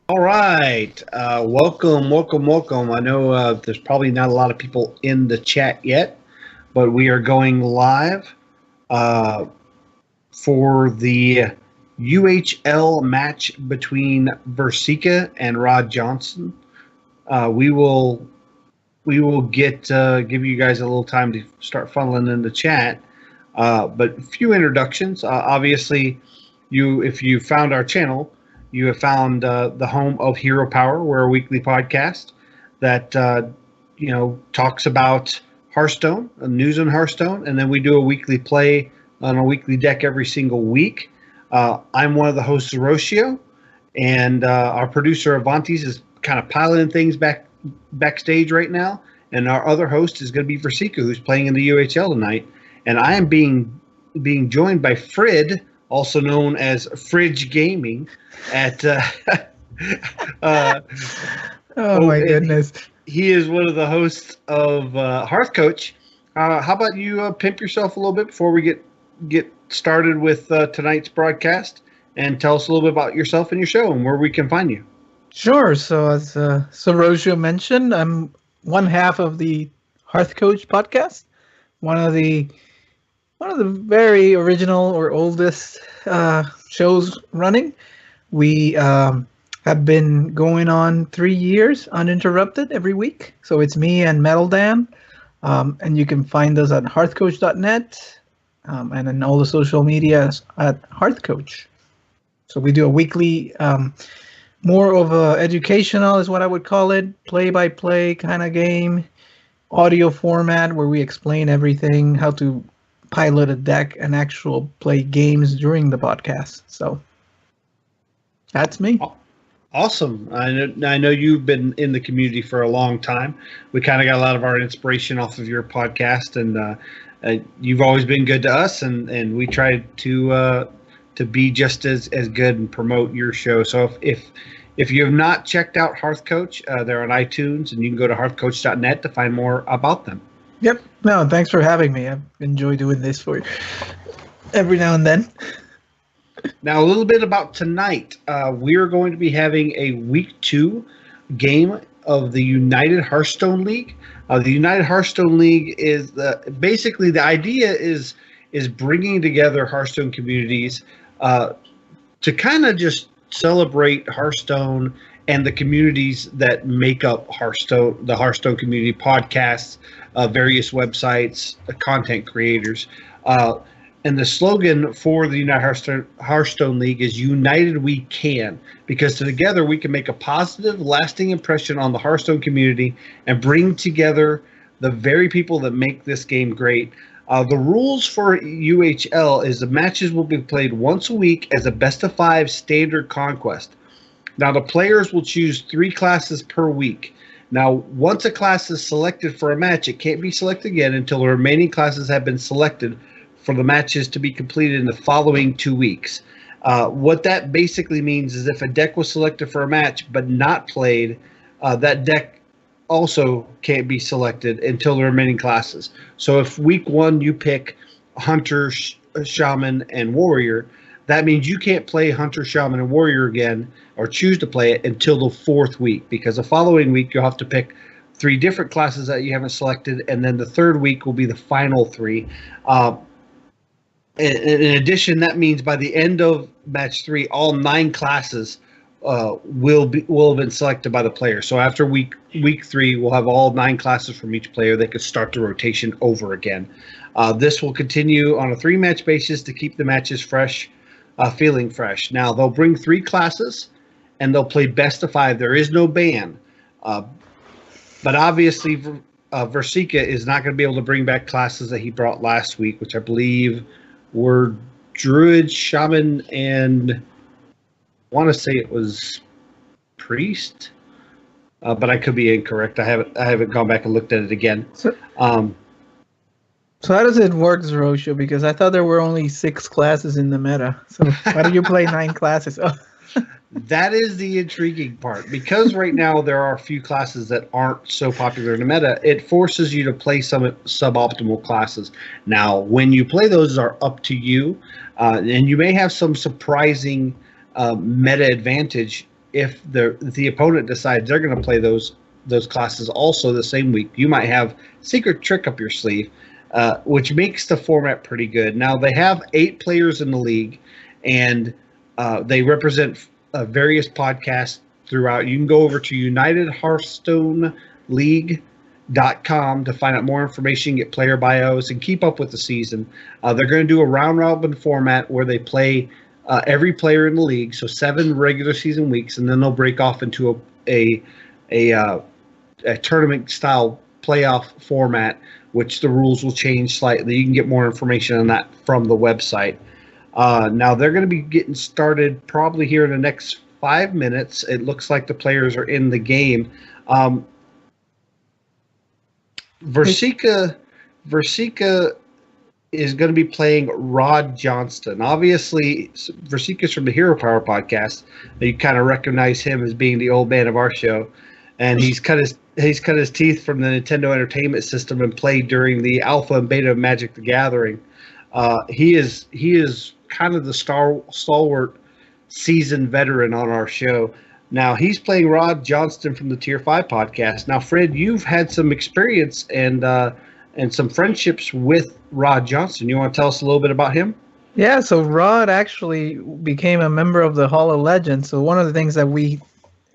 All right. Welcome. I know there's probably not a lot of people in the chat yet, but we are going live uh, for the UHL match between Virsica and Rod Johnston. We will get give you guys a little time to start funneling in the chat. But a few introductions. Obviously, if you found our channel, you have found the home of HeroPower. We're a weekly podcast that talks about Hearthstone, news on Hearthstone, and then we do a weekly play on a weekly deck every single week. I'm one of the hosts, Rocio, and our producer Avantes is kind of piloting things backstage right now. And our other host is going to be Virsica, who's playing in the UHL tonight. And I am being joined by Frid, also known as Fridge Gaming, at oh my goodness. He is one of the hosts of Hearth Coach. How about you pimp yourself a little bit before we get started with tonight's broadcast, and tell us a little bit about yourself and your show and where we can find you. Sure. So as Sorosio mentioned, I'm one half of the Hearth Coach podcast, one of the very original or oldest shows running. We have been going on 3 years uninterrupted every week. So it's me and Metal Dan, and you can find us at hearthcoach.net and in all the social medias at Hearthcoach. So we do a weekly, more of a educational is what I would call it, play-by-play kind of game, audio format where we explain everything, how to pilot a deck and actual play games during the podcast. So that's me. Awesome. I know you've been in the community for a long time. We kind of got a lot of our inspiration off of your podcast, and you've always been good to us, and we try to be just as good and promote your show. So if you have not checked out Hearth Coach, they're on iTunes, and you can go to hearthcoach.net to find more about them. Yep. No, thanks for having me. I enjoy doing this for you every now and then. Now, a little bit about tonight. We're going to be having a Week 2 game of the United Hearthstone League. The United Hearthstone League is basically the idea is bringing together Hearthstone communities to kind of just celebrate Hearthstone and the communities that make up Hearthstone, the Hearthstone community, podcasts, various websites, content creators. And the slogan for the United Hearthstone League is United We Can, because together we can make a positive, lasting impression on the Hearthstone community and bring together the very people that make this game great. The rules for UHL is the matches will be played once a week as a best-of-5 standard conquest. Now, the players will choose 3 classes per week. Now, once a class is selected for a match, it can't be selected again until the remaining classes have been selected for the matches to be completed in the following 2 weeks. What that basically means is if a deck was selected for a match but not played, that deck also can't be selected until the remaining classes. So if week 1 you pick Hunter, Shaman, and Warrior, that means you can't play Hunter, Shaman, and Warrior again or choose to play it until the 4th week, because the following week you'll have to pick 3 different classes that you haven't selected, and then the 3rd week will be the final 3. In addition, that means by the end of match 3, all 9 classes will have been selected by the player. So after week 3, we'll have all 9 classes from each player. They could start the rotation over again. This will continue on a 3-match basis to keep the matches fresh, feeling fresh. Now, they'll bring 3 classes, and they'll play best of 5. There is no ban. But obviously, Virsica is not going to be able to bring back classes that he brought last week, which I believe were Druid, Shaman, and I want to say it was Priest, but I could be incorrect. I haven't gone back and looked at it again. So how does it work, Zerosio? Because I thought there were only 6 classes in the meta. So why do you play 9 classes? Oh. That is the intriguing part. Because right now there are a few classes that aren't so popular in the meta, it forces you to play some suboptimal classes. Now, when you play those are up to you, and you may have some surprising meta advantage if the opponent decides they're going to play those classes also the same week, you might have secret trick up your sleeve, which makes the format pretty good. Now they have 8 players in the league, and they represent various podcasts throughout. You can go over to UnitedHearthstoneLeague.com to find out more information, get player bios, and keep up with the season. They're going to do a round-robin format where they play every player in the league, so 7 regular season weeks, and then they'll break off into a tournament-style playoff format, which the rules will change slightly. You can get more information on that from the website. Now, they're going to be getting started probably here in the next 5 minutes. It looks like the players are in the game. Virsica is going to be playing Rod Johnston. Obviously, Virsica's from the HeroPower podcast. You kind of recognize him as being the old man of our show, and he's cut his teeth from the Nintendo Entertainment System and played during the alpha and beta of Magic the Gathering. He is kind of the stalwart seasoned veteran on our show. Now he's playing Rod Johnston from the Tier 5 podcast. Now, Fred, you've had some experience and some friendships with Rod Johnston. You want to tell us a little bit about him? Yeah, so Rod actually became a member of the Hall of Legends. So one of the things that we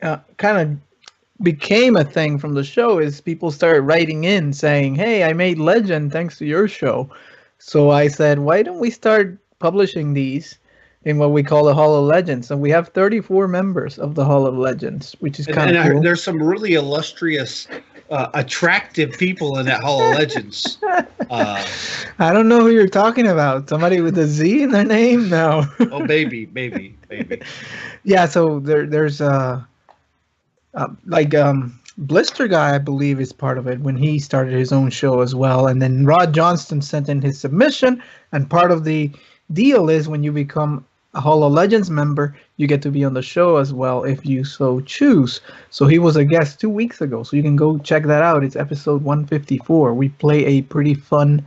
kind of became a thing from the show is people started writing in saying, hey, I made Legend thanks to your show. So I said, why don't we start publishing these in what we call the Hall of Legends? And we have 34 members of the Hall of Legends, which is kind of cool. There's some really illustrious, attractive people in that Hall of Legends. I don't know who you're talking about. Somebody with a Z in their name? No. Oh, baby. Yeah, so there's Blister Guy, I believe, is part of it when he started his own show as well. And then Rod Johnston sent in his submission, and part of the deal is when you become a Hall of Legends member, you get to be on the show as well if you so choose. So he was a guest 2 weeks ago, so you can go check that out. It's episode 154. We play a pretty fun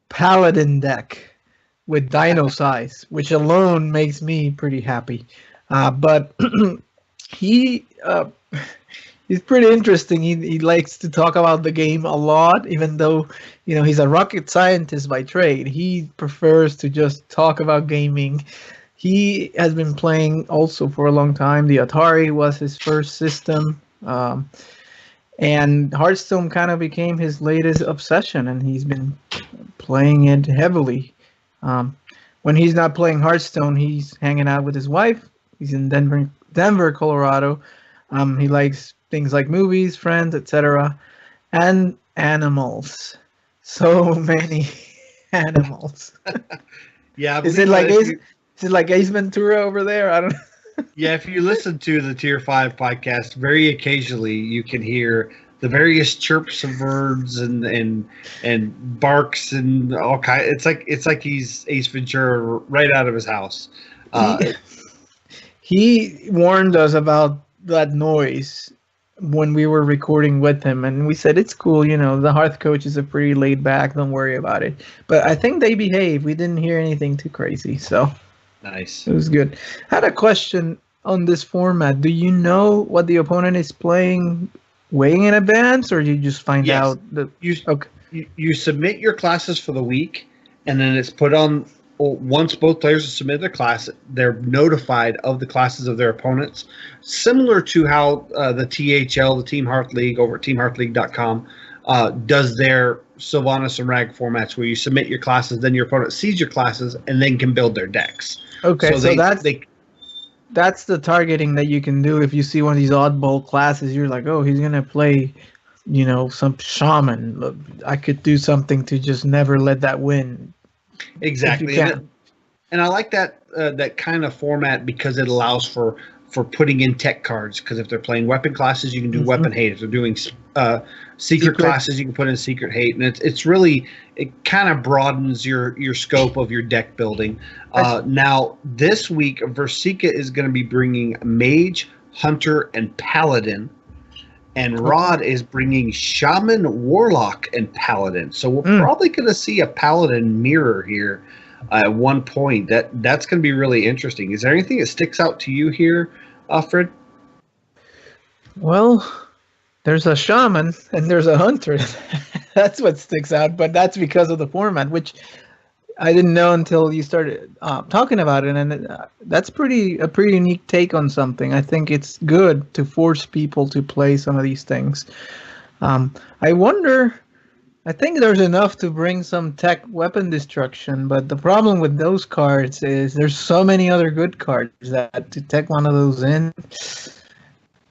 Paladin deck with Dino Size, which alone makes me pretty happy. But he's pretty interesting. He likes to talk about the game a lot, even though he's a rocket scientist by trade. He prefers to just talk about gaming. He has been playing also for a long time. The Atari was his first system, and Hearthstone kind of became his latest obsession, and he's been playing it heavily. When he's not playing Hearthstone, he's hanging out with his wife. He's in Denver, Colorado. He likes things like movies, friends, etc., and animals. So many animals. Yeah. Is it like Ace Ventura over there? I don't know. Yeah, if you listen to the Tier 5 podcast, very occasionally you can hear the various chirps of birds and barks and all kind. It's like he's Ace Ventura right out of his house. He warned us about that noise when we were recording with him, and we said it's cool. The Hearth coaches are pretty laid back. Don't worry about it. But I think they behave. We didn't hear anything too crazy, so nice. It was good. I had a question on this format. Do you know what the opponent is playing way in advance, or do you just find out that you submit your classes for the week, and then it's put on. Once both players have submitted their class, they're notified of the classes of their opponents, similar to how the THL, the Team Hearth League, over at teamhearthleague.com, does their Sylvanas and Rag formats, where you submit your classes, then your opponent sees your classes, and then can build their decks. Okay, so that's the targeting that you can do. If you see one of these oddball classes, you're like, oh, he's going to play, some shaman. Look, I could do something to just never let that win. Exactly, and I like that kind of format because it allows for putting in tech cards. Because if they're playing weapon classes, you can do weapon hate. If they're doing secret classes, you can put in secret hate, and it kind of broadens your scope of your deck building. Now this week, Virsica is going to be bringing Mage, Hunter, and Paladin. And Rod is bringing Shaman, Warlock, and Paladin. So we're probably going to see a Paladin mirror here. at one point. That's going to be really interesting. Is there anything that sticks out to you here, Fred? Well, there's a shaman and there's a hunter. That's what sticks out, but that's because of the format, which I didn't know until you started talking about it, and that's a pretty unique take on something. I think it's good to force people to play some of these things. I wonder. I think there's enough to bring some tech weapon destruction, but the problem with those cards is there's so many other good cards that to tech one of those in,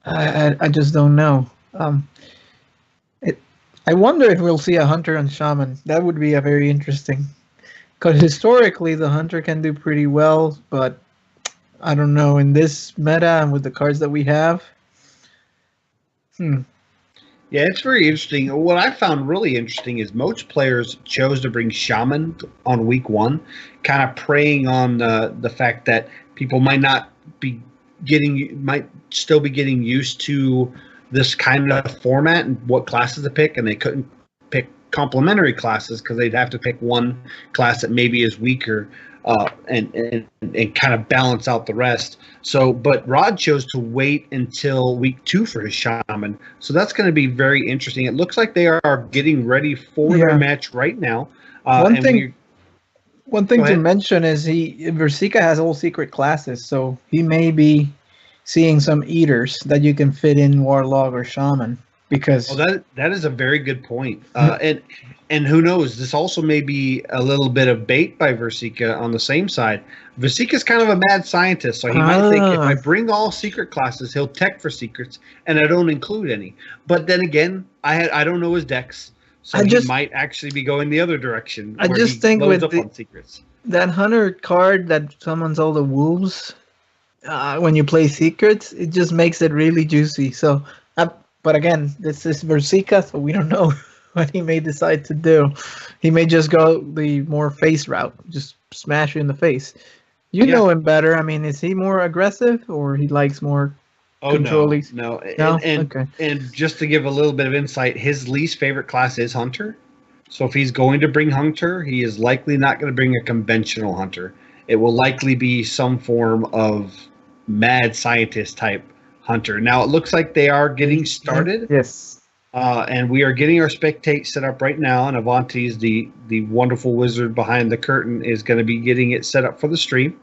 I just don't know. I wonder if we'll see a hunter and shaman. That would be a very interesting. Because historically, the hunter can do pretty well, but I don't know, in this meta and with the cards that we have. Yeah, it's very interesting. What I found really interesting is most players chose to bring Shaman on week 1, kind of preying on the fact that people might still be getting used to this kind of format and what classes to pick, and they couldn't pick complementary classes because they'd have to pick one class that maybe is weaker and kind of balance out the rest. So, but Rod chose to wait until week 2 for his shaman. So that's going to be very interesting. It looks like they are getting ready for their match right now. One thing to mention is Virsica has all secret classes, so he may be seeing some eaters that you can fit in warlock or shaman. Because that is a very good point. And who knows? This also may be a little bit of bait by Virsica on the same side. Virsica's kind of a mad scientist, so he might think if I bring all secret classes, he'll tech for secrets, and I don't include any. But then again, I don't know his decks, so he might actually be going the other direction. I just think with that hunter card that summons all the wolves, when you play secrets, it just makes it really juicy. So, but again, this is Virsica, so we don't know what he may decide to do. He may just go the more face route, just smash you in the face. You know him better. I mean, is he more aggressive or he likes more control? No. And just to give a little bit of insight, his least favorite class is Hunter. So if he's going to bring Hunter, he is likely not going to bring a conventional Hunter. It will likely be some form of mad scientist type Hunter. Now, it looks like they are getting started. Yes. And we are getting our spectate set up right now, and Avanti's the wonderful wizard behind the curtain is going to be getting it set up for the stream.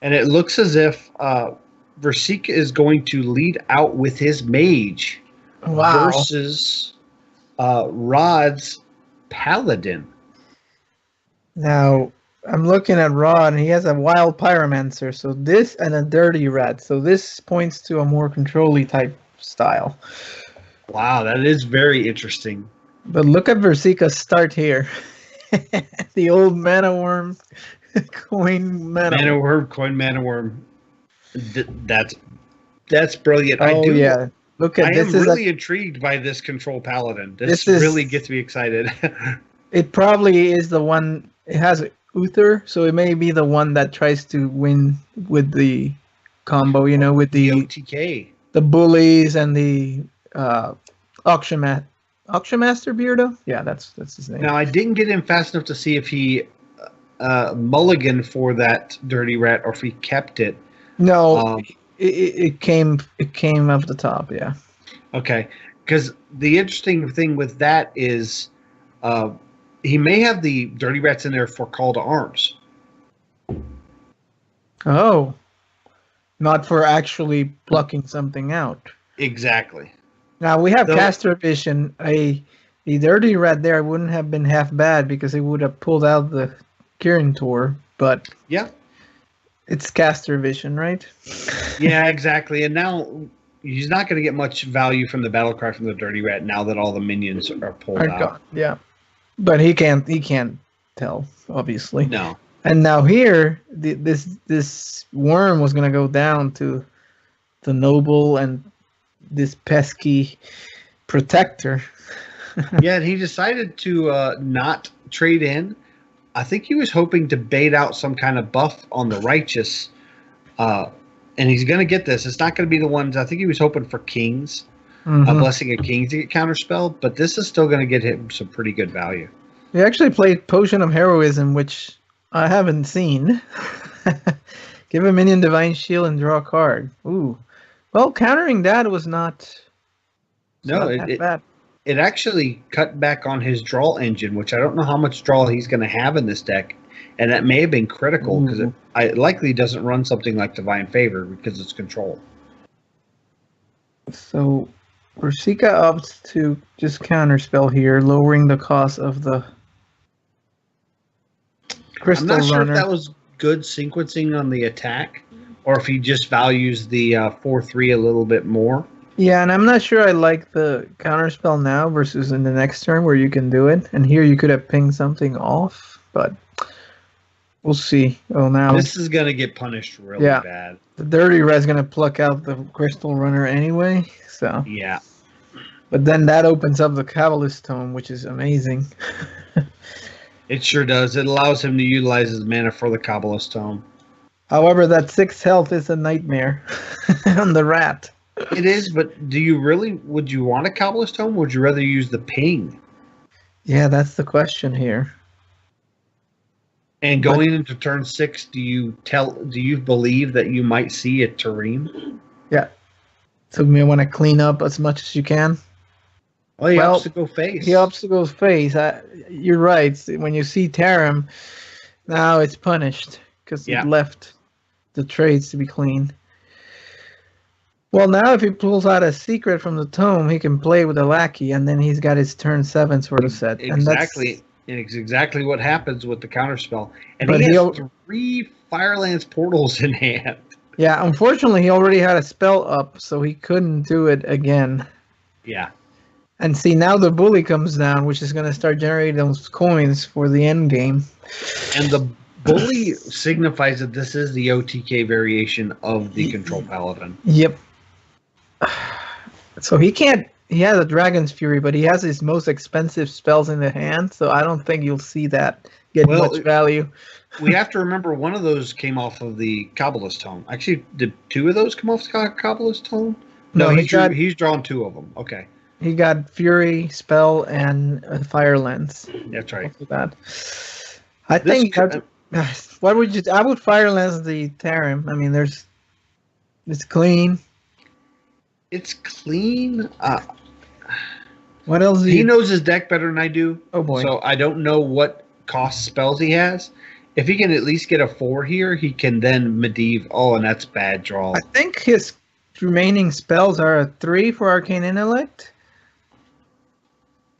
And it looks as if Virsica is going to lead out with his mage versus Rod's paladin. Now, I'm looking at Rod, and he has a wild pyromancer, so this and a dirty rat. So this points to a more control-y type style. Wow, that is very interesting. But look at Virsica's start here. The old mana worm, coin mana worm. That's brilliant. Look at this. I am really intrigued by this control paladin. This really gets me excited. It probably is the one. It has Uther, so it may be the one that tries to win with the combo, with the OTK, the bullies and the auction master Beardo. Yeah, that's his name. Now I didn't get in fast enough to see if he mulliganed for that dirty rat or if he kept it. No, it came up the top. Yeah. Okay, because the interesting thing with that is. He may have the dirty rats in there for call to arms. Oh, not for actually plucking something out. Exactly. Now we have caster vision. A dirty rat there wouldn't have been half bad because it would have pulled out the Kirin Tor, but it's caster vision, right? Yeah, exactly. And now he's not going to get much value from the battle cry from the dirty rat now that all the minions are pulled out. Gone. Yeah. But he can't tell, obviously. No. And now here, this worm was gonna go down to the noble and this pesky protector. Yeah, and he decided to not trade in. I think he was hoping to bait out some kind of buff on the righteous, and he's gonna get this. It's not gonna be the ones. I think he was hoping for kings. A blessing of kings to get counterspelled, but this is still going to get him some pretty good value. We actually played Potion of Heroism, which I haven't seen. Give a minion Divine Shield and draw a card. Ooh. Well, countering that was not that bad. It actually cut back on his draw engine, which I don't know how much draw he's going to have in this deck. And that may have been critical because it likely doesn't run something like Divine Favor because it's control. So Virsica opts to just counterspell here, lowering the cost of the Crystal Runner. I'm not sure if that was good sequencing on the attack or if he just values the 4/3 a little bit more. Yeah, and I'm not sure I like the counterspell now versus in the next turn where you can do it. And here you could have pinged something off, but we'll see. Oh, now this is going to get punished really bad. The Dirty Red's going to pluck out the Crystal Runner anyway, so. Yeah. But then that opens up the Kabbalist Tome, which is amazing. It sure does. It allows him to utilize his mana for the Kabbalist Tome. However, that 6 health is a nightmare on the rat. It is, but would you want a Kabbalist Tome? Or would you rather use the ping? Yeah, that's the question here. And going into turn 6, do you believe that you might see a Tareem? Yeah. So you may want to clean up as much as you can. Well, he opts to go face. He opts to go face. You're right. When you see Tarim, now it's punished because it left the trades to be clean. Well, now if he pulls out a secret from the tome, he can play with a lackey, and then he's got his turn 7 sort of set. Exactly. And it's exactly what happens with the counterspell. And he has 3 Firelands portals in hand. Yeah, unfortunately, he already had a spell up, so he couldn't do it again. Yeah. And see, now the bully comes down, which is going to start generating those coins for the end game. And the bully signifies that this is the OTK variation of the Control Paladin. Yep. So he has a Dragon's Fury, but he has his most expensive spells in the hand, so I don't think you'll see that get much value. We have to remember one of those came off of the Kabbalist Tome. Actually, did 2 of those come off the Kabbalist Tome? No, he's drawn 2 of them. Okay. He got Fury, Spell, and Fire Lens. That's right. That. I think. What would you? I would Fire Lens the Tarim. I mean, it's clean. It's clean. What else? He knows his deck better than I do. Oh boy! So I don't know what cost spells he has. If he can at least get a 4 here, he can then Medivh. Oh, and that's bad draw. I think his remaining spells are a 3 for Arcane Intellect.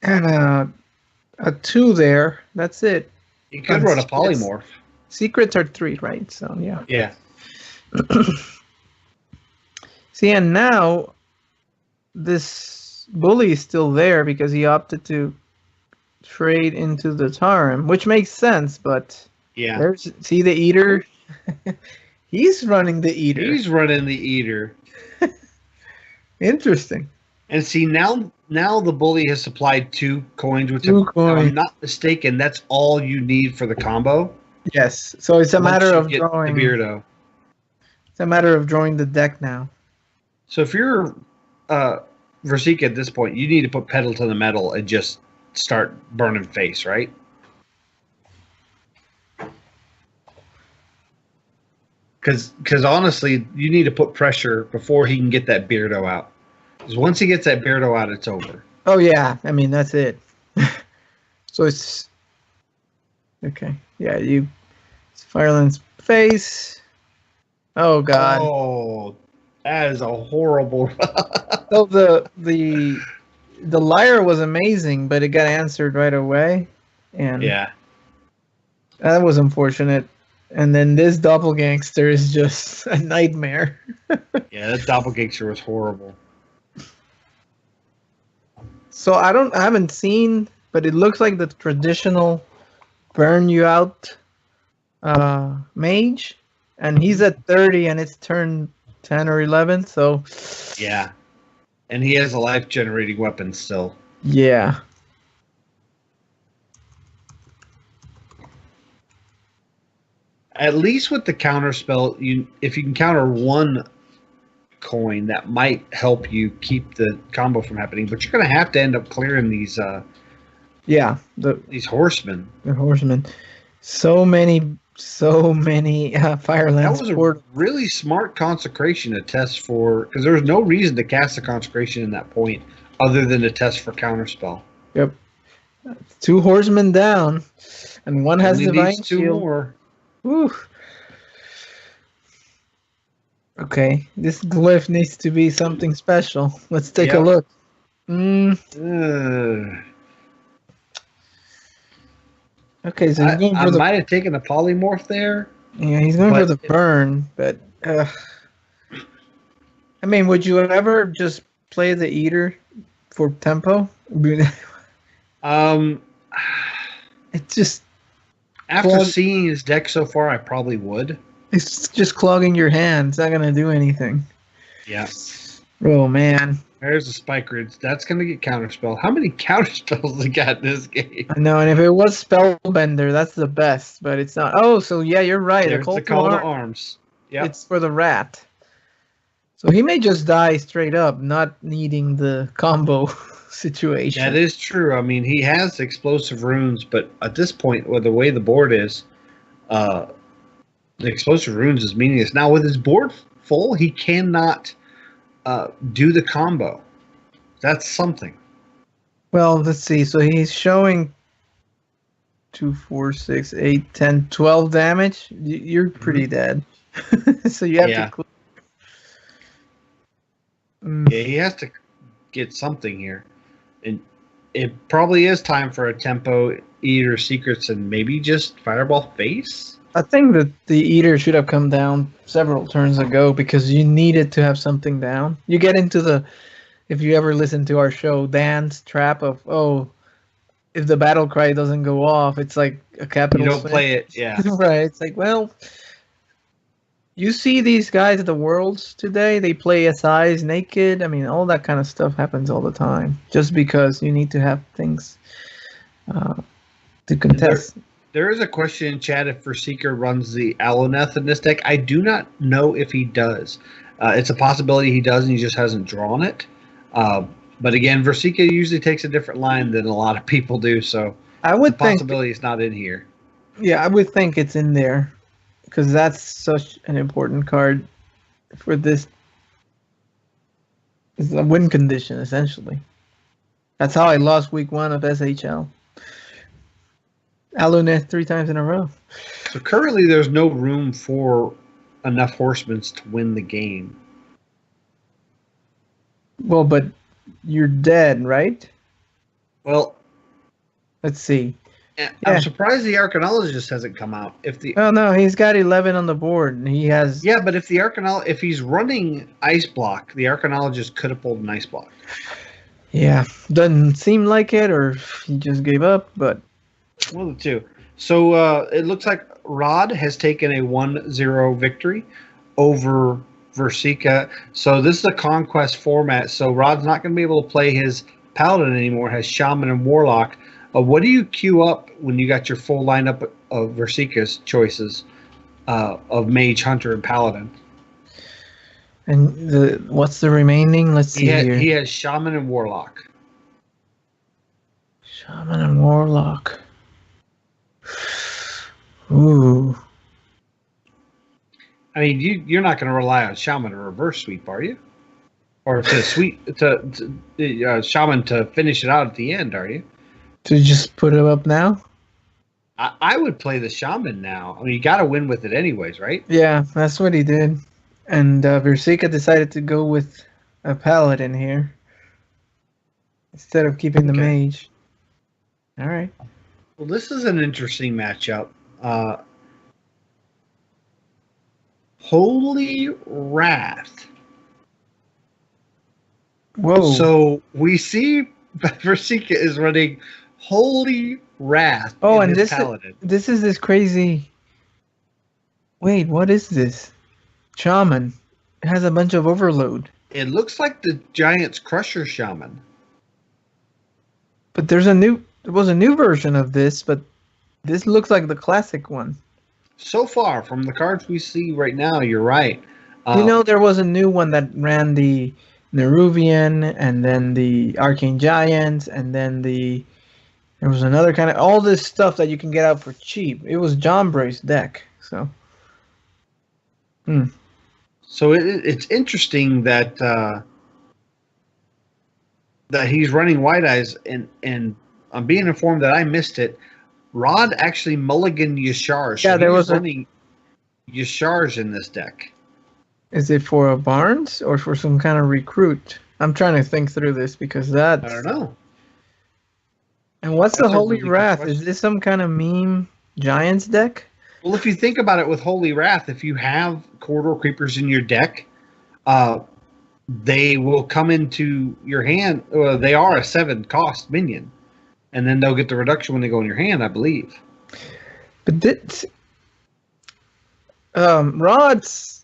And a 2 there. That's it. You could run a polymorph. Secrets are 3, right? So yeah. Yeah. See, and now this bully is still there because he opted to trade into the Tarim, which makes sense. But see the Eater. He's running the Eater. He's running the Eater. Interesting. And see, now the bully has supplied 2 coins, which if I'm not mistaken, that's all you need for the combo. Yes. So it's a matter of drawing the Beardo. It's a matter of drawing the deck now. So if you're Virsica at this point, you need to put pedal to the metal and just start burning face, right? Because honestly, you need to put pressure before he can get that Beardo out. Because once he gets that Beardo out, it's over. Oh, yeah. I mean, that's it. So it's... Okay. Yeah, it's Fireland's face. Oh, God. Oh, that is a horrible... So the Liar was amazing, but it got answered right away. And yeah. That was unfortunate. And then this Doppelgangster is just a nightmare. Yeah, that Doppelgangster was horrible. So I haven't seen, but it looks like the traditional burn you out mage, and he's at 30 and it's turn 10 or 11, so yeah. And he has a life generating weapon still. Yeah. At least with the counter spell, if you can counter 1 coin, that might help you keep the combo from happening. But you're going to have to end up clearing these Yeah, These horsemen. the horsemen. So many fire That lance was a portals. really smart consecration to test for, because there was no reason to cast a consecration in that point other than to test for counterspell. Yep. 2 horsemen down, and one has Only divine needs 2 shield. more. Whew. Okay, this glyph needs to be something special. Let's take a Yep. look. Okay, so he's going I for the. might have taken a polymorph there. Yeah, he's going for the but burn, but. I mean, would you ever just play the eater for tempo? It's just After seeing his deck so far, I probably would. it's just clogging your hand. It's not gonna do anything. Yeah. Oh man. There's a Spike Ridge. That's going to get counterspell. How many counterspells they got in this game? I know, and if it was Spellbender, that's the best, but it's not. Oh, so yeah, you're right. There's the call to arms. Yeah. It's for the rat. So he may just die straight up, not needing the combo situation. That is true. I mean, he has explosive runes, but at this point, with the way the board is, the explosive runes is meaningless. Now, with his board full, he cannot do the combo. That's something. Well, let's see. So he's showing 2, 4, 6, 8, 10, 12 damage. You're pretty dead. So you have to. Yeah, he has to get something here. And it probably is time for a tempo eater secrets and maybe just fireball face. I think that the eater should have come down several turns ago because you needed to have something down. You get into the, if you ever listen to our show, Dan's trap of, if the battle cry doesn't go off, it's like a capital. You don't play it, yeah. Right. It's like, well, you see these guys at the Worlds today, they play SIs naked. I mean, all that kind of stuff happens all the time just because you need to have things to contest. There is a question in chat if Virsica runs the Aluneth in this deck. I do not know if he does. It's a possibility he does and he just hasn't drawn it. But again, Virsica usually takes a different line than a lot of people do, so I would think possibility it's not in here. Yeah, I would think it's in there because that's such an important card for this. It's a win condition, essentially. That's how I lost week 1 of SHL. Aluneth 3 times in a row. So currently there's no room for enough horsemen to win the game. Well, but you're dead, right? Well, let's see. I'm surprised the Arcanologist hasn't come out. Oh no, he's got 11 on the board, and he has. Yeah, but if he's running Ice Block, the Arcanologist could have pulled an Ice Block. Yeah, doesn't seem like it, or he just gave up. But one of the two. So it looks like Rod has taken a 1-0 victory over Virsica. So this is a conquest format. So Rod's not going to be able to play his Paladin anymore. Has Shaman and Warlock. What do you queue up when you got your full lineup of Virsica's choices of Mage, Hunter, and Paladin? And what's the remaining? Let's see here. He has Shaman and Warlock. Shaman and Warlock. Ooh. I mean, you're not going to rely on Shaman to reverse sweep, are you? Or to Shaman to finish it out at the end, are you? To just put him up now? I would play the Shaman now. I mean, you got to win with it anyways, right? Yeah, that's what he did. And Virsica decided to go with a Paladin here instead of keeping the Mage. All right. Well, this is an interesting matchup. Holy Wrath. Whoa. So we see Virsica is running Holy Wrath. Oh, and this is this crazy. Wait, what is this? Shaman. It has a bunch of overload. It looks like the Giant's Crusher Shaman. But there was a new version of this, but this looks like the classic one. So far, from the cards we see right now, you're right. There was a new one that ran the Neruvian, and then the Arcane Giants, and then the There was another kind of all this stuff that you can get out for cheap. It was John Bray's deck, so. So it's interesting that that he's running White Eyes, and I'm being informed that I missed it. Rod actually mulliganed Yashar. Yeah, there was running Yashars in this deck. Is it for a Barnes or for some kind of recruit? I'm trying to think through this because that's... I don't know. And what's the Holy Wrath? Is this some kind of meme Giants deck? Well, if you think about it with Holy Wrath, if you have Corridor Creepers in your deck, they will come into your hand. They are a 7-cost minion. And then they'll get the reduction when they go in your hand, I believe. But this... Rod's...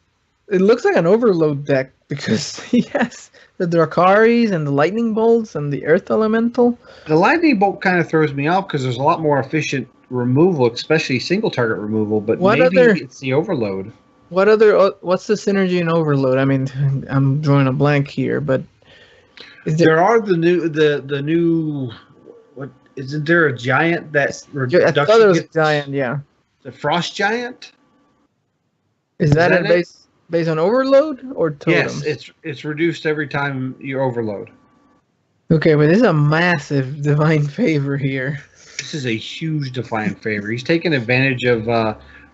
It looks like an overload deck because he has the Dracaris and the Lightning Bolts and the Earth Elemental. The Lightning Bolt kind of throws me off because there's a lot more efficient removal, especially single target removal, but it's the overload. What's the synergy in overload? I mean, I'm drawing a blank here, but there are the new what isn't there a giant that's I thought it was a giant, yeah. The Frost Giant? Is that based on overload or totems? Yes, it's reduced every time you overload. Okay, but this is a massive divine favor here. This is a huge divine favor. He's taking advantage of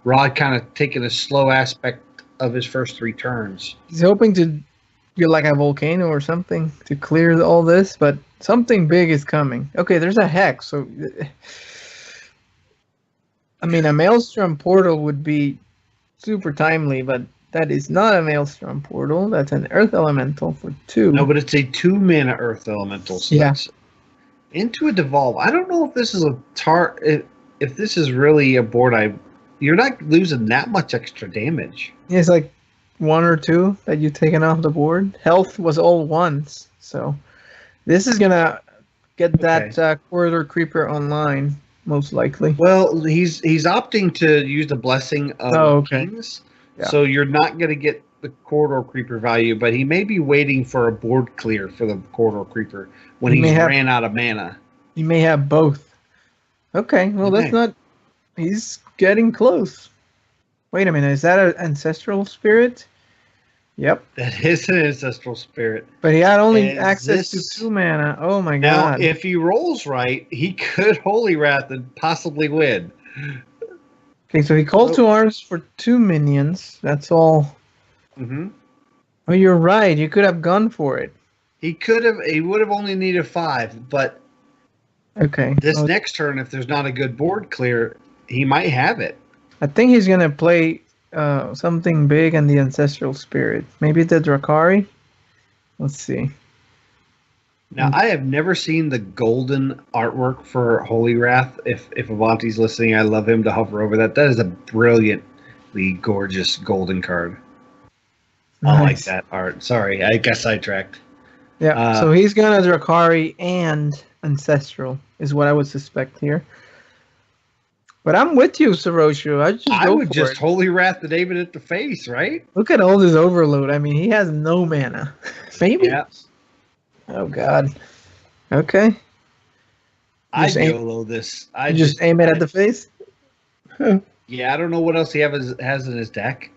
Rod kind of taking a slow aspect of his first 3 turns. He's hoping to get like a volcano or something to clear all this, but something big is coming. Okay, there's a hex, so I mean a Maelstrom portal would be super timely, but that is not a Maelstrom portal. That's an Earth Elemental for 2. No, but it's a 2-mana Earth Elemental. So that's into a Devolve. I don't know if this is if this is really a board. You're not losing that much extra damage. It's like 1 or 2 that you've taken off the board. Health was all 1s, so this is gonna get that Corridor Creeper online most likely. Well, he's opting to use the Blessing of Kings, so you're not gonna get the Corridor Creeper value, but he may be waiting for a board clear for the Corridor Creeper when he's ran out of mana. He may have both. Okay, well that's not... He's getting close. Wait a minute, is that an Ancestral Spirit? Yep. That is an Ancestral Spirit. But he had only access to 2 mana. Oh my god. Now, if he rolls right, he could Holy Wrath and possibly win. Okay, so he called 2 arms for 2 minions. That's all. Mm-hmm. Oh, you're right. You could have gone for it. He would have only needed 5, but this next turn, if there's not a good board clear, he might have it. I think he's going to play something big in the Ancestral Spirit. Maybe the Dracari? Let's see. Now, I have never seen the golden artwork for Holy Wrath. If Avanti's listening, I love him to hover over that. That is a brilliantly gorgeous golden card. Nice. I like that art. Sorry, I got sidetracked. Yeah, so he's going to Dracari and Ancestral is what I would suspect here. But I'm with you, Sorosho. I would just Holy Wrath the David at the face, right? Look at all this overload. I mean, he has no mana. Maybe? Yeah. Oh, God. Okay. I YOLO this. I just aim it at the face? Yeah, I don't know what else he has in his deck.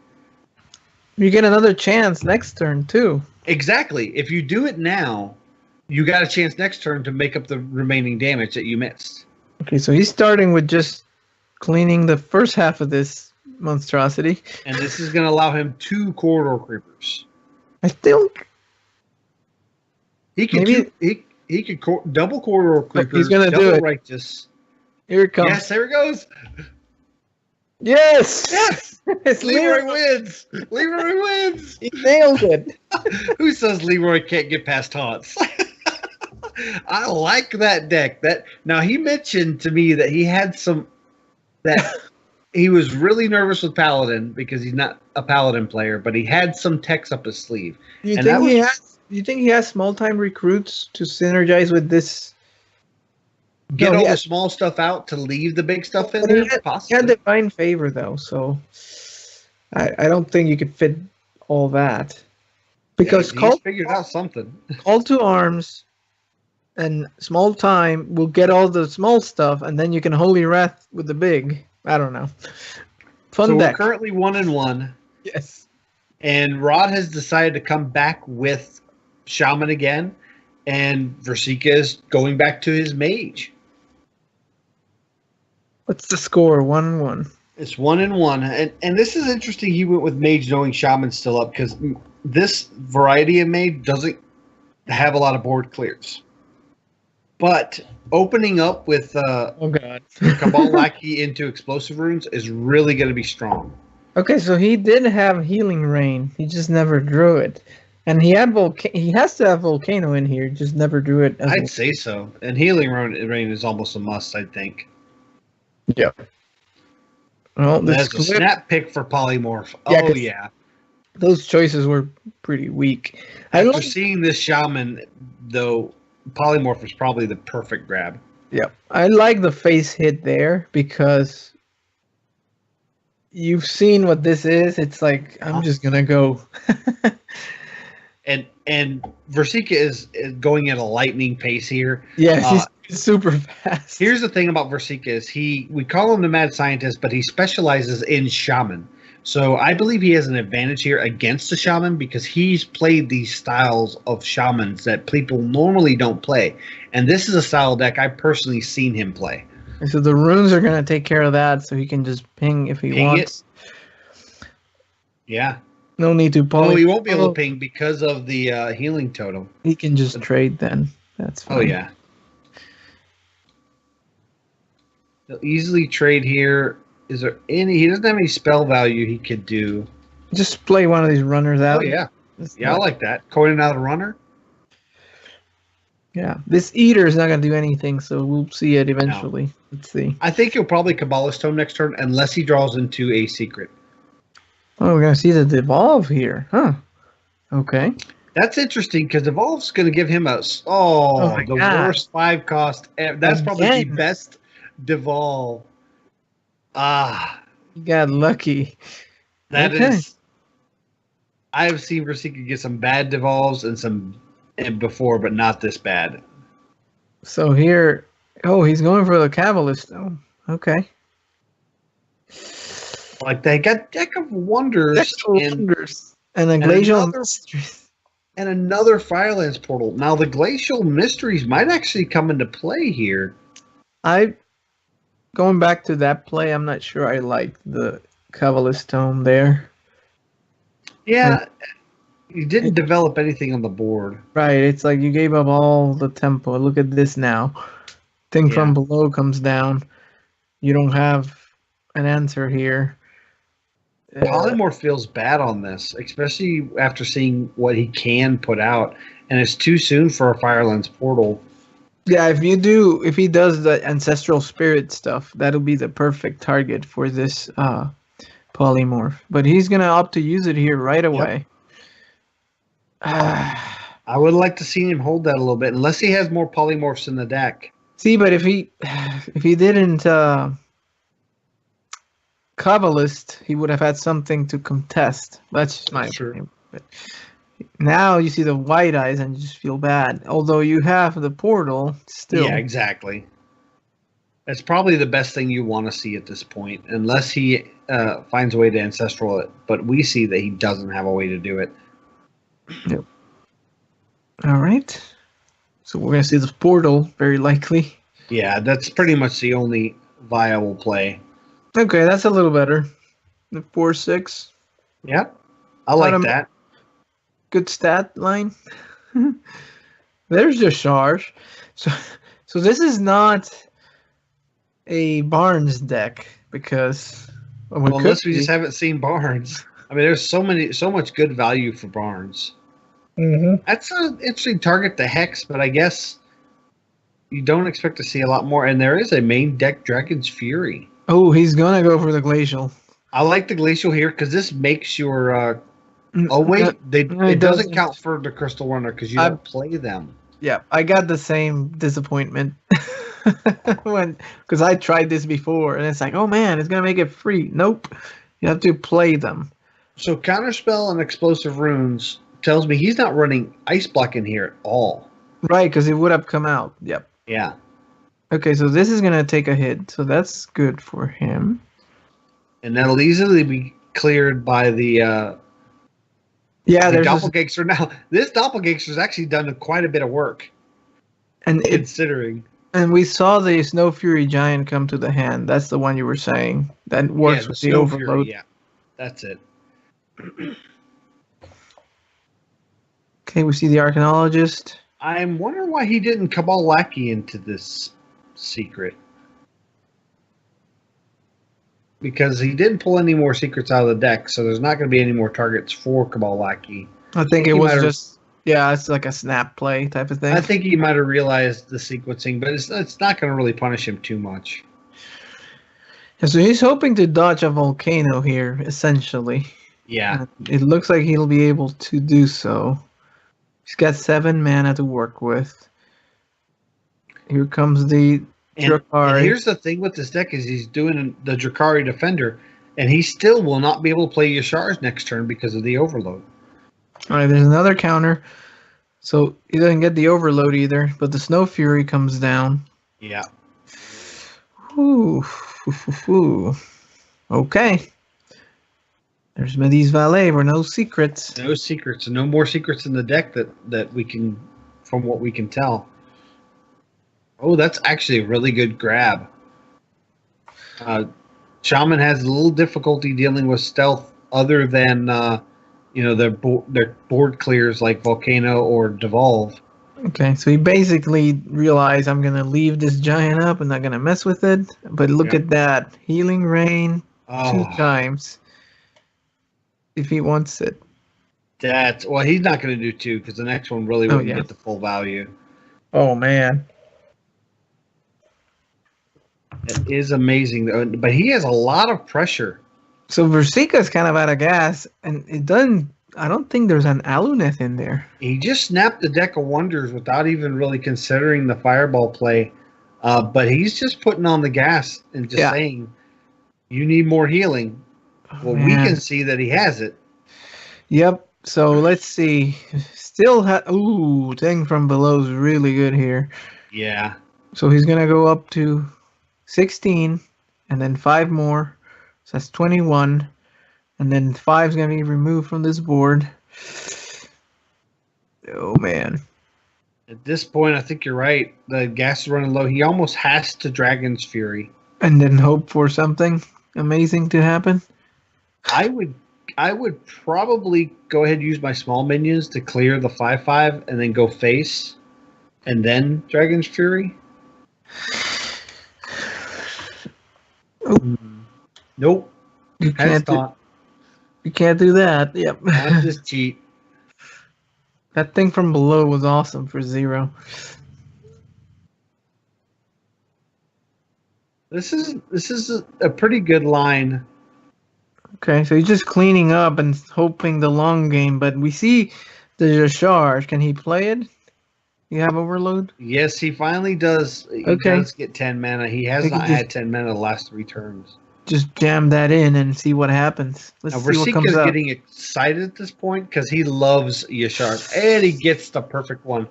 You get another chance next turn, too. Exactly. If you do it now, you got a chance next turn to make up the remaining damage that you missed. Okay, so he's starting with just cleaning the first half of this monstrosity. And this is going to allow him 2 Corridor Creepers. I think he could he could double Corridor Creepers. He's going to do it. Righteous. Here it comes. Yes, there it goes. Yes! Yes! Leroy wins! Leroy wins! He nailed it. Who says Leroy can't get past taunts? I like that deck. Now, he mentioned to me that he had he was really nervous with Paladin because he's not a Paladin player, but he had some techs up his sleeve. Do you think he has small-time recruits to synergize with this? Get all the small stuff out to leave the big stuff in there? He had Divine Favor, though, so I don't think you could fit all that. Because he's figured out something. Call to Arms, and small time will get all the small stuff, and then you can Holy Wrath with the big. I don't know. Fun So deck. we're currently 1-1. Yes. And Rod has decided to come back with Shaman again. And Virsica is going back to his mage. What's the score? 1-1. It's 1-1. And this is interesting. He went with mage knowing Shaman's still up because this variety of mage doesn't have a lot of board clears. But opening up with Oh god. Cabal Lackey into Explosive Runes is really going to be strong. Okay, so he did have Healing Rain. He just never drew it. And he had he has to have Volcano in here, just never drew it. I'd say so. And Healing Rain is almost a must, I think. Yeah. Well, that's a snap pick for Polymorph. Yeah, oh, yeah. Those choices were pretty weak. After seeing this Shaman, though, Polymorph is probably the perfect grab. Yeah. I like the face hit there because you've seen what this is. It's like, I'm just going to go. And Virsica is going at a lightning pace here. Yeah, he's super fast. Here's the thing about Virsica is we call him the mad scientist, but he specializes in shaman. So I believe he has an advantage here against the shaman because he's played these styles of shamans that people normally don't play. And this is a style deck I've personally seen him play. So the runes are going to take care of that so he can just ping if he wants. Yeah. No need to poly. No, he won't be able to ping because of the healing totem. He can just trade then. That's fine. Oh, yeah. He'll easily trade here. Is there any... He doesn't have any spell value he could do. Just play one of these runners out. Oh, yeah. I like that. Coining out a runner. Yeah. This Eater is not going to do anything, so we'll see it eventually. No. Let's see. I think he'll probably Kabbalist Tome next turn unless he draws into a secret. Oh, we're going to see the Devolve here. Huh. Okay. That's interesting because Devolve's going to give him the worst 5 cost. That's probably the best Devolve. You got lucky. That is. I have seen Virsica get some bad Devolves and before, but not this bad. So here, he's going for the Kabbalist Tome. Okay. Like they got Deck of Wonders and a Glacial Mysteries. And another Firelands Portal. Now the Glacial Mysteries might actually come into play here. Going back to that play, I'm not sure I like the Kabbalist Tome there. Yeah, you didn't develop anything on the board. Right, it's like you gave up all the tempo. Look at this now. Thing from below comes down. You don't have an answer here. Polymorph feels bad on this, especially after seeing what he can put out, and it's too soon for a Firelands Portal. Yeah, if he does the Ancestral Spirit stuff, that'll be the perfect target for this Polymorph. But he's gonna opt to use it here right away. Yep. I would like to see him hold that a little bit, unless he has more Polymorphs in the deck. See, but if he didn't Kabbalist, he would have had something to contest. That's just my opinion. But now you see the white eyes and you just feel bad. Although you have the portal still. Yeah, exactly. That's probably the best thing you want to see at this point, unless he finds a way to ancestral it. But we see that he doesn't have a way to do it. Yep. All right. So we're going to see the portal, very likely. Yeah, that's pretty much the only viable play. Okay, that's a little better. The 4/6. Yeah, I like that. Good stat line. There's your charge. So this is not a Barnes deck because unless we just haven't seen Barnes. I mean, there's so much good value for Barnes. Mm-hmm. That's an interesting target to Hex, but I guess you don't expect to see a lot more. And there is a main deck Dragon's Fury. Oh, he's gonna go for the Glacial. I like the Glacial here because this makes your. Oh wait, it doesn't count for the Crystal Runner because you don't play them. Yeah, I got the same disappointment because I tried this before and it's like, oh man, it's gonna make it free. Nope, you have to play them. So Counterspell and Explosive Runes tells me he's not running Ice Block in here at all. Right, because it would have come out. Yep. Yeah. Okay, so this is going to take a hit. So that's good for him. And that'll easily be cleared by the there's doppelganger. Now, this doppelganger's actually done quite a bit of work. And considering. And we saw the Snow Fury Giant come to the hand. That's the one you were saying. That works with the overload. Fury, yeah, that's it. Okay, we see the Archaeologist. I'm wondering why he didn't Cabal Lackey into this secret. Because he didn't pull any more secrets out of the deck, so there's not going to be any more targets for Cabal Lackey. I think it was just, it's like a snap play type of thing. I think he might have realized the sequencing, but it's not going to really punish him too much. Yeah, so he's hoping to dodge a volcano here, essentially. Yeah. It looks like he'll be able to do so. He's got 7 mana to work with. Here comes the Drakari. And here's the thing with this deck is he's doing the Drakari Defender, and he still will not be able to play Yashar's next turn because of the overload. All right, there's another counter. So he doesn't get the overload either, but the Snow Fury comes down. Yeah. Ooh. Okay. There's Medee's Valet. We're no secrets. No secrets. No more secrets in the deck that we can, from what we can tell. Oh, that's actually a really good grab. Shaman has a little difficulty dealing with stealth other than, their board clears like Volcano or Devolve. Okay, so he basically realized I'm going to leave this giant up and not going to mess with it. But look at that. Healing Rain 2 times if he wants it. He's not going to do 2 because the next one really wouldn't get the full value. Oh, man. It is amazing, but he has a lot of pressure. So Virsica's kind of out of gas, and I don't think there's an Aluneth in there. He just snapped the deck of wonders without even really considering the fireball play. But he's just putting on the gas and just saying, you need more healing. Well, we can see that he has it. Yep. So let's see. Still Thing from Below is really good here. Yeah. So he's going to go up to 16 and then 5 more. So that's 21. And then 5 is going to be removed from this board. Oh, man. At this point, I think you're right. The gas is running low. He almost has to Dragon's Fury. And then hope for something amazing to happen? I would probably go ahead and use my small minions to clear the 5/5 and then go face and then Dragon's Fury. Nope. You can't do that. Yep. Not just cheat. That thing from below was awesome for 0. This is a pretty good line. Okay, so he's just cleaning up and hoping the long game, but we see the Jashar. Can he play it? You have overload? Yes, he finally does. He does get 10 mana. He has not had 10 mana the last 3 turns. Just jam that in and see what happens. Let's see what comes up. Getting excited at this point because he loves Yashar. And he gets the perfect one.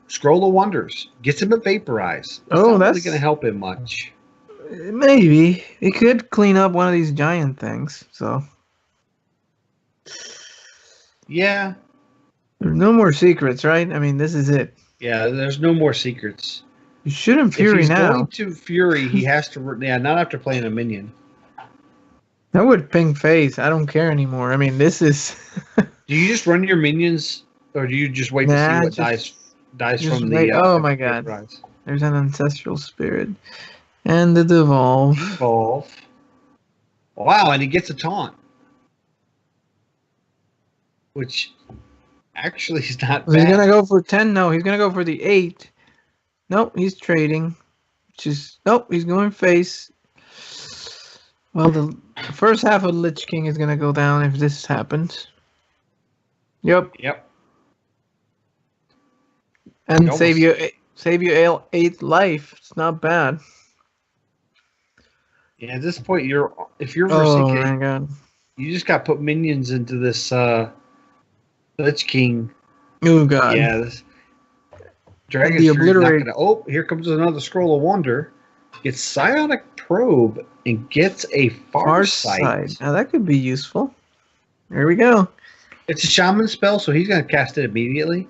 Scroll of Wonders. Gets him a Vaporize. That's not really going to help him much. Maybe. It could clean up one of these giant things. So. Yeah. There's no more secrets, right? I mean, this is it. Yeah, there's no more secrets. You shouldn't Fury now. If he's going to Fury, he has to, not after playing a minion. I would ping face. I don't care anymore. I mean, this is... Do you just run your minions, or do you just wait to see what dies from the... oh my god. There's an Ancestral Spirit. And the Devolve. Wow, and he gets a taunt. Which actually is not bad. He's going to go for 10? No, he's going to go for the 8. Nope, he's trading. Nope, he's going face. Well, the first half of Lich King is going to go down if this happens. Yep. And save you 8 life. It's not bad. Yeah, at this point, if you're Virsica, my god. You just got to put minions into this Lich King. Oh god. Yeah, Dragon's Fury's not going to. Oh, here comes another Scroll of Wonder. Gets Psionic Probe and gets a Farsight. Now that could be useful. There we go. It's a Shaman spell, so he's going to cast it immediately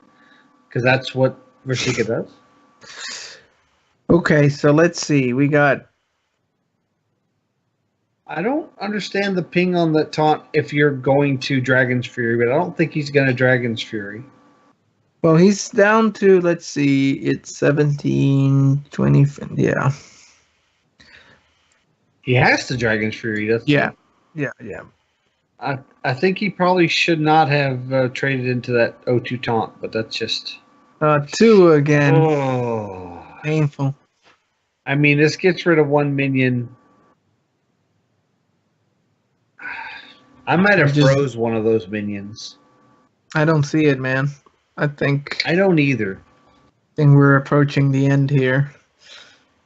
because that's what Virsica does. Okay, so let's see. We got. I don't understand the ping on the taunt if you're going to Dragon's Fury, but I don't think he's going to Dragon's Fury. Well, he's down to, let's see, it's 17, 20, yeah. He has to Dragon's Fury, doesn't he? Yeah. I think he probably should not have traded into that O2 taunt, but that's just... 2 again. Oh. Painful. I mean, this gets rid of 1 minion. I might have froze one of those minions. I don't see it, man. I don't either. I think we're approaching the end here.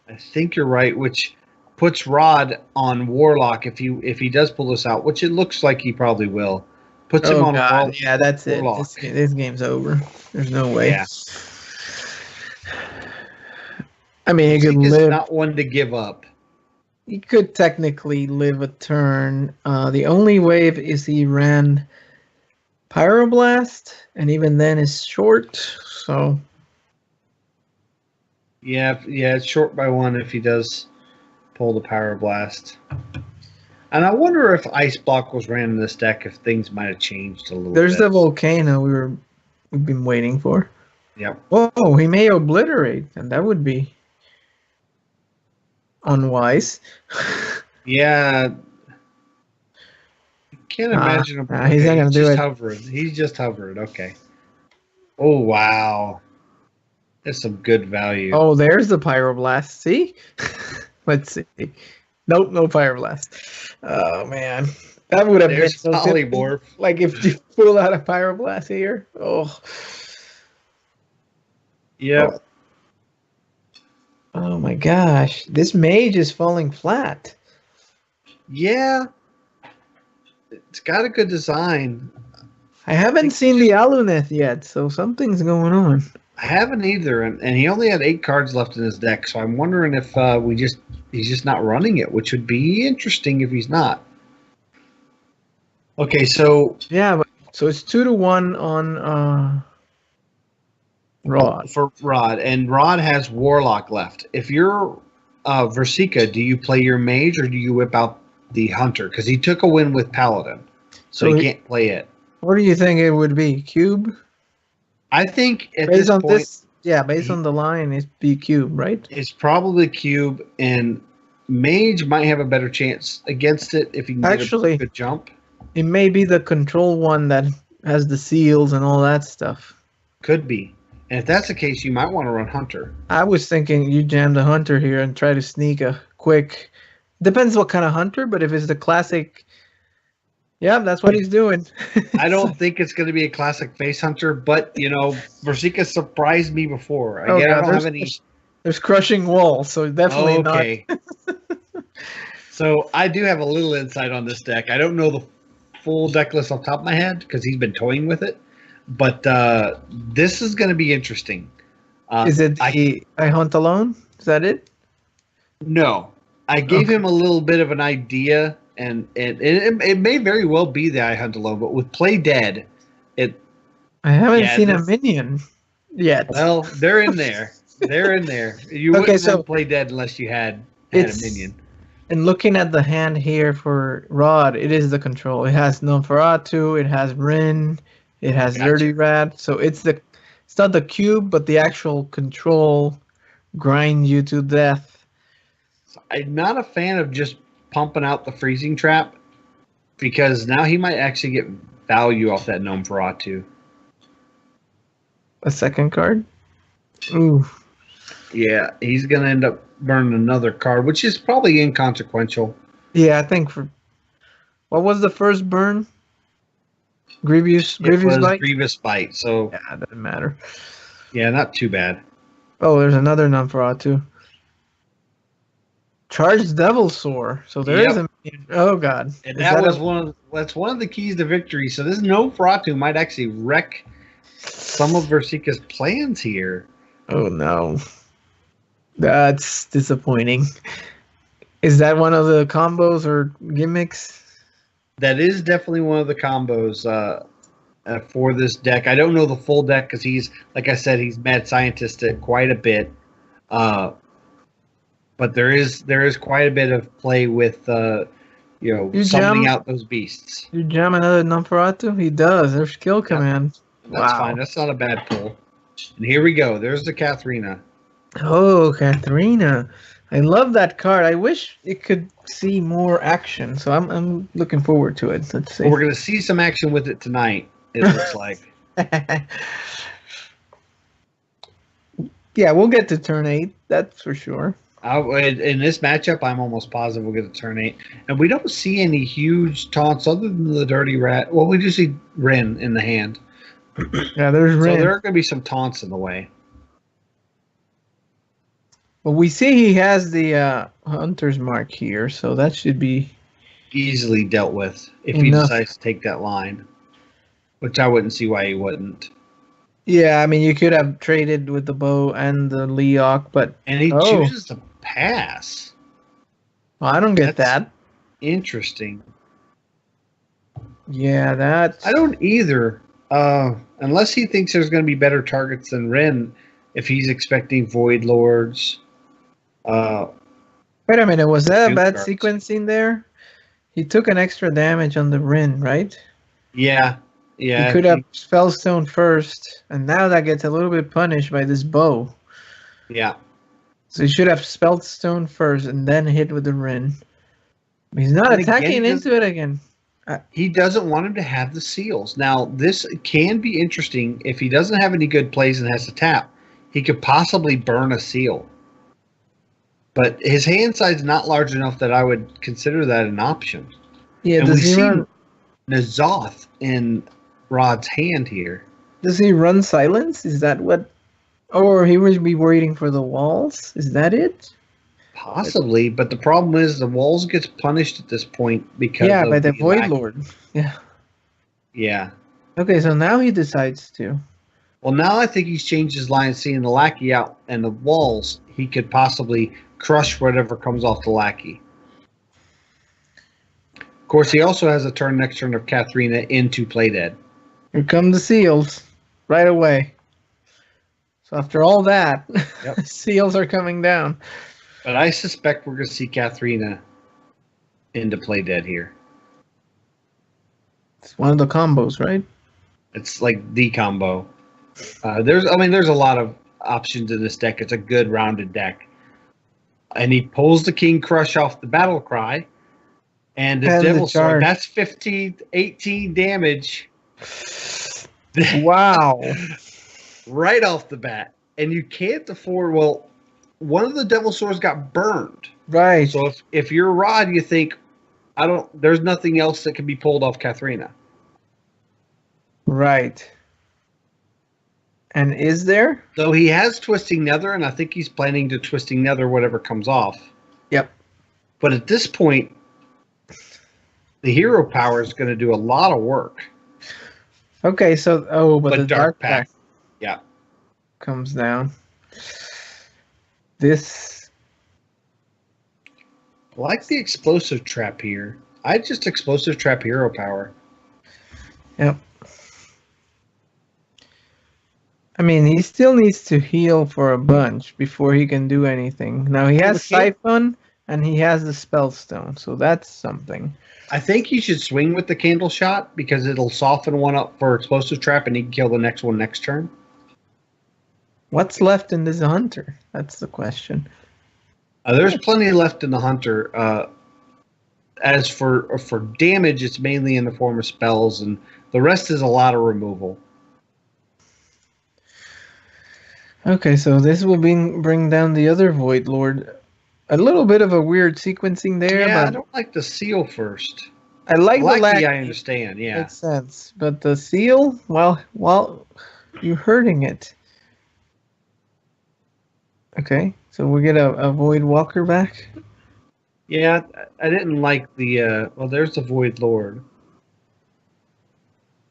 I think you're right, which puts Rod on Warlock if he does pull this out, which it looks like he probably will. Puts him on God. Yeah, that's Warlock. it. This game's over. There's no way. Yeah. I mean, he could live. Not one to give up. He could technically live a turn. The only way is he ran Pyroblast, and even then is short. So yeah, it's short by 1 if he does pull the Pyroblast. And I wonder if Ice Block was ran in this deck, if things might have changed a little bit. There's the Volcano we've been waiting for. Yep. Oh, he may obliterate, and that would be unwise. Yeah. Can't imagine him. He's not going to do it. Hovering. He's just hovering. Okay. Oh, wow. That's some good value. Oh, there's the Pyroblast. See? Let's see. Nope, no Pyroblast. Oh, man. That would have been so Polymorph. Like if you pull out a Pyroblast here. Oh. Yeah. Oh, my gosh. This mage is falling flat. Yeah. It's got a good design. I haven't seen the Aluneth yet, so something's going on. I haven't either, and he only had 8 cards left in his deck, so I'm wondering if he's just not running it, which would be interesting if he's not. Okay, so yeah, so it's 2-1 on Rod. For Rod, and Rod has Warlock left. If you're Virsica, do you play your mage or do you whip out the Hunter? Because he took a win with Paladin, so he can't play it. What do you think it would be? Cube? I think at based this on point, this, based on the line, it's be Cube, right? It's probably Cube, and Mage might have a better chance against it if he can get a good jump. It may be the control one that has the seals and all that stuff. Could be. And if that's the case, you might want to run Hunter. I was thinking you jam the Hunter here and try to sneak a quick... Depends what kind of Hunter, but if it's the classic... Yeah, that's what he's doing. I don't think it's going to be a classic face Hunter, but, Virsica surprised me before. I don't have any... There's Crushing Wall, so definitely not. So I do have a little insight on this deck. I don't know the full deck list off the top of my head because he's been toying with it. But this is going to be interesting. Is it I Hunt Alone? Is that it? No. I gave him a little bit of an idea, and it may very well be the I Hunt Alone, but with Play Dead, I haven't seen a minion yet. Well, they're in there. They're in there. You wouldn't Play Dead unless you had a minion. And looking at the hand here for Rod, it is the control. It has Nosferatu, it has Rin, it has Dirty Rat. So it's not the cube, but the actual control grind you to death. I'm not a fan of just pumping out the freezing trap because now he might actually get value off that Nosferatu. A second card? Ooh. Yeah, he's going to end up burning another card, which is probably inconsequential. Yeah, I think what was the first burn? Grievous Bite? Grievous Bite, so... Yeah, it doesn't matter. Yeah, not too bad. Oh, there's another Nosferatu. Charged Devil Soar. So there is a... Oh, God. And that's one of the keys to victory. So this Nosferatu might actually wreck some of Virsica's plans here. Oh no. That's disappointing. Is that one of the combos or gimmicks? That is definitely one of the combos for this deck. I don't know the full deck because he's, like I said, he's mad scientist it quite a bit. But there is quite a bit of play with summoning out those beasts. You jam another Nosferatu? He does. There's skill command. That's fine. That's not a bad pull. And here we go. There's the Katharina. Oh, Katharina. I love that card. I wish it could see more action. So I'm looking forward to it. Let's see. Well, we're going to see some action with it tonight, it looks like. Yeah, we'll get to turn 8. That's for sure. In this matchup, I'm almost positive we'll get to turn 8. And we don't see any huge taunts other than the Dirty Rat. Well, we do see Rin in the hand. Yeah, there's Rin. So there are going to be some taunts in the way. Well, we see he has the Hunter's Mark here, so that should be easily dealt with if he decides to take that line, which I wouldn't see why he wouldn't. Yeah, I mean, you could have traded with the bow and the Leok, but... And he chooses to pass. Well, I don't get that. Interesting. Yeah, that's... I don't either. Unless he thinks there's going to be better targets than Ren, if he's expecting Void Lords. Wait a minute, was that a bad sequencing there? He took an extra damage on the Rin, right? Yeah. Yeah, he could have Spellstone first, and now that gets a little bit punished by this bow. Yeah. So he should have Spellstone first and then hit with the Rin. He's not attacking into it again. He doesn't want him to have the seals. Now, this can be interesting. If he doesn't have any good plays and has to tap, he could possibly burn a seal. But his hand size is not large enough that I would consider that an option. Yeah, and we see N'Zoth in Rod's hand here. Does he run silence? Is that what? Or he would be waiting for the walls? Is that it? Possibly, but the problem is the walls gets punished at this point because by the Void Lord. Yeah. Yeah. Okay, so now he decides to. Well, now I think he's changed his line, seeing the lackey out and the walls. He could possibly crush whatever comes off the lackey. Of course, he also has a next turn of Katharina into Play Dead. Here come the seals right away. So after all that, seals are coming down. But I suspect we're going to see Katharina into Play Dead here. It's one of the combos, right? It's like the combo. There's a lot of options in this deck. It's a good rounded deck. And he pulls the King Crush off the Battle Cry. And his Devil Sword, that's 18 damage. Wow. Right off the bat. And you can't afford, well, one of the Devil Swords got burned. Right. So if you're Rod, you think, there's nothing else that can be pulled off Katharina. Right. And is there? So he has Twisting Nether, and I think he's planning to Twisting Nether whatever comes off. Yep. But at this point, the HeroPower is going to do a lot of work. Okay, so but the Dark Pact comes down. This I like the Explosive Trap here. I just Explosive Trap HeroPower. Yep. I mean, he still needs to heal for a bunch before he can do anything. Now he has Siphon and he has the Spellstone, so that's something. I think he should swing with the Candle Shot because it'll soften one up for Explosive Trap and he can kill the next one next turn. What's left in this Hunter? That's the question. There's plenty left in the Hunter. As for damage, it's mainly in the form of spells, and the rest is a lot of removal. Okay, so this will bring down the other Void Lord. A little bit of a weird sequencing there. Yeah, but I don't like the seal first. I like the lackey. I understand, yeah. Makes sense. But the seal, well, you're hurting it. Okay, so we get a Void Walker back. Yeah, I didn't like the... well, there's the Void Lord.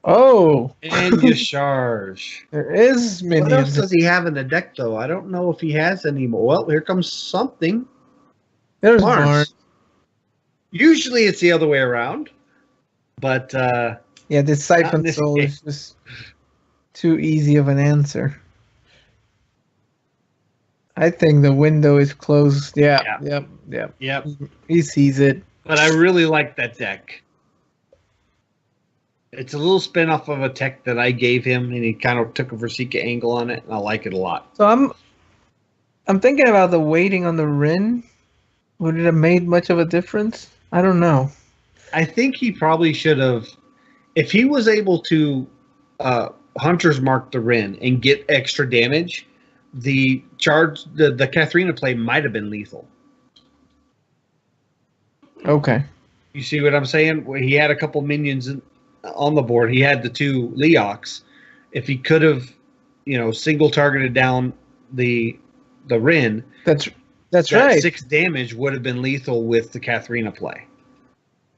Oh, And Yasharj. there is What else minions. does he have in the deck, though? I don't know if he has any more. Well, here comes something. There's Barnes. Barnes. Usually it's the other way around, but Yeah, this not in Siphon this Soul case. is just too easy of an answer. I think the window is closed. Yeah. Yep. He sees it. But I really like that deck. It's a little spin-off of a tech that I gave him, and he kind of took a Virsica angle on it, and I like it a lot. So I'm thinking about the waiting on the Rin. Would it have made much of a difference? I don't know. I think he probably should have, if he was able to Hunter's Mark the Rin and get extra damage, the Katharina play might have been lethal. Okay. You see what I'm saying? He had a couple minions on the board. He had the two Leox. If he could have, single targeted down the Rin, That's that right. 6 damage would have been lethal with the Katharina play.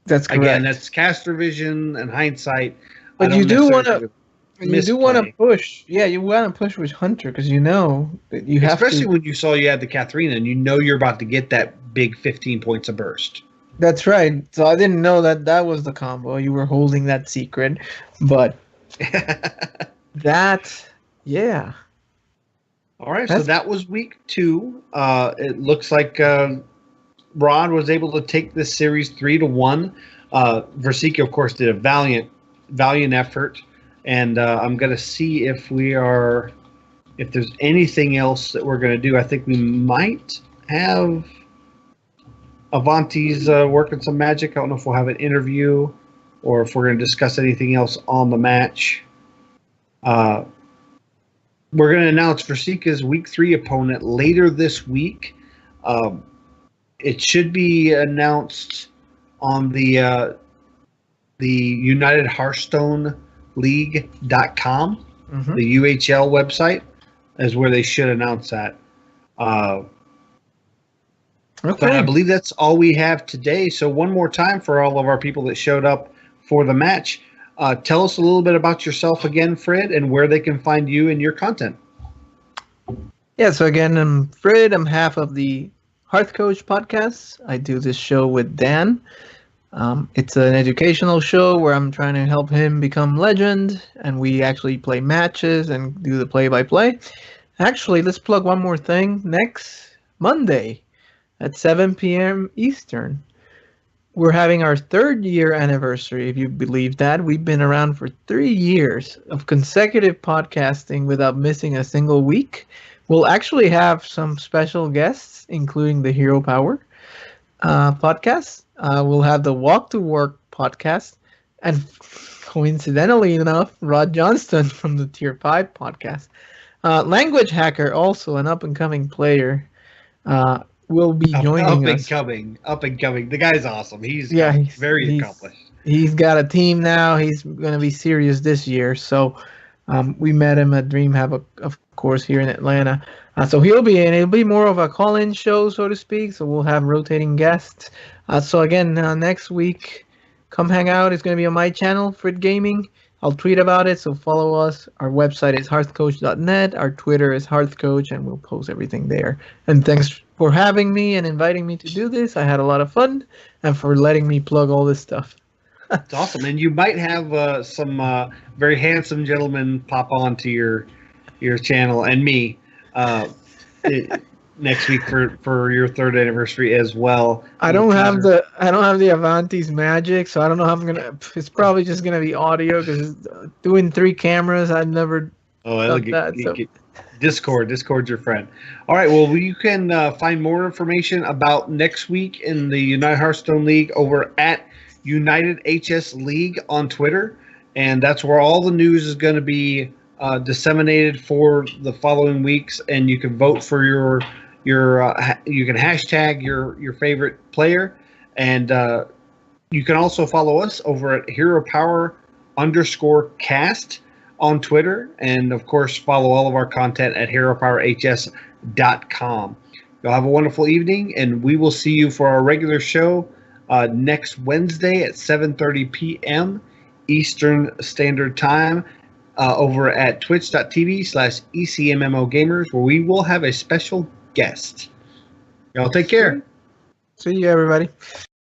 That's correct. Again, that's caster vision and hindsight. But you do want to misplay. push. Yeah, you want to push with Hunter because you know that you have Especially to. when you saw you had the Katharina and you know you're about to get that big 15 points of burst. That's right. So I didn't know that was the combo. You were holding that secret, but yeah. All right, so that was week 2. It looks like Rod was able to take this series 3-1. Virsica, of course, did a valiant effort, and I'm going to see if there's anything else that we're going to do. I think we might have Avanti's working some magic. I don't know if we'll have an interview or if we're going to discuss anything else on the match. We're going to announce Virsica's Week 3 opponent later this week. It should be announced on the United Hearthstone League.com, the UHL website, is where they should announce that. But I believe that's all we have today. So one more time for all of our people that showed up for the match. Tell us a little bit about yourself again, Fred, and where they can find you and your content. Yeah, so again, I'm Fred. I'm half of the Hearth Coach podcast. I do this show with Dan. It's an educational show where I'm trying to help him become legend, and we actually play matches and do the play-by-play. Actually, let's plug one more thing. Next Monday at 7 p.m. Eastern, we're having our 3rd year anniversary, if you believe that. We've been around for 3 years of consecutive podcasting without missing a single week. We'll actually have some special guests, including the HeroPower podcast. We'll have the Walk to Work podcast. And coincidentally enough, Rod Johnston from the Tier 5 podcast. Language Hacker, also an up-and-coming player, will be joining us. Up and coming. The guy's awesome. He's very accomplished. He's got a team now. He's going to be serious this year. So we met him at Dream Havoc, of course, here in Atlanta. So he'll be in. It'll be more of a call-in show, so to speak. So we'll have rotating guests. So again, next week, come hang out. It's going to be on my channel, Frit Gaming. I'll tweet about it, so follow us. Our website is hearthcoach.net. Our Twitter is hearthcoach, and we'll post everything there. And thanks for having me and inviting me to do this. I had a lot of fun, and for letting me plug all this stuff. It's awesome. And you might have some very handsome gentlemen pop onto your channel and me next week for your 3rd anniversary as well. I don't have the Avanti's magic, so I don't know how I'm gonna. It's probably just gonna be audio because doing 3 cameras, I've never. Discord's your friend. All right. Well, you can find more information about next week in the United Hearthstone League over at United HS League on Twitter, and that's where all the news is going to be disseminated for the following weeks. And you can vote for your you can hashtag your favorite player, and you can also follow us over at HeroPower_cast on Twitter, and of course follow all of our content at HeroPowerHS.com. You'll have a wonderful evening, and we will see you for our regular show next Wednesday at 7:30 p.m. Eastern Standard Time over at twitch.tv/ECMMOgamers, where we will have a special guest. Y'all take care. See you, everybody.